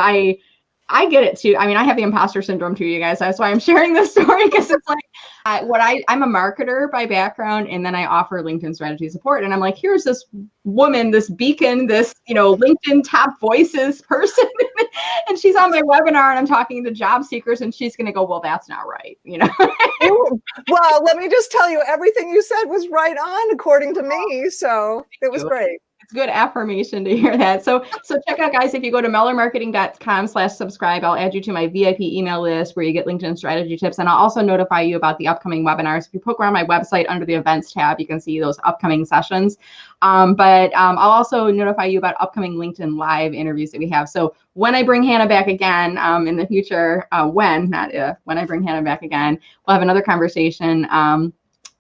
I get it too. I mean, I have the imposter syndrome too, you guys. That's why I'm sharing this story, because it's like I'm a marketer by background, and then I offer LinkedIn strategy support. And I'm like, here's this woman, this beacon, this, you know, LinkedIn top voices person. And she's on my webinar and I'm talking to job seekers and she's going to go, well, that's not right. You know? Well, let me just tell you, everything you said was right on according to me. So it was great. It's good affirmation to hear that. So check out, guys, if you go to mellermarketing.com/subscribe, I'll add you to my VIP email list where you get LinkedIn strategy tips. And I'll also notify you about the upcoming webinars. If you poke around my website under the events tab, you can see those upcoming sessions. I'll also notify you about upcoming LinkedIn live interviews that we have. So when I bring Hannah back again in the future, when I bring Hannah back again, we'll have another conversation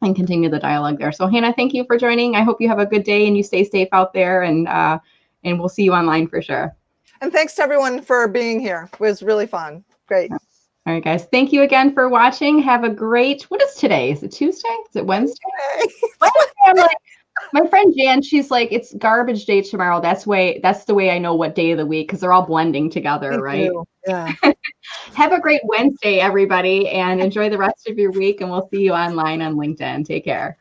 and continue the dialogue there. So Hannah, thank you for joining. I hope you have a good day and you stay safe out there, and we'll see you online for sure. And thanks to everyone for being here. It was really fun. Great. All right, guys. Thank you again for watching. Have a great, what is today? Is it Tuesday? Is it Wednesday? I'm like, my friend Jan, she's like, it's garbage day tomorrow. That's the way I know what day of the week, because they're all blending together, right? Yeah. Have a great Wednesday, everybody, and enjoy the rest of your week. And we'll see you online on LinkedIn. Take care.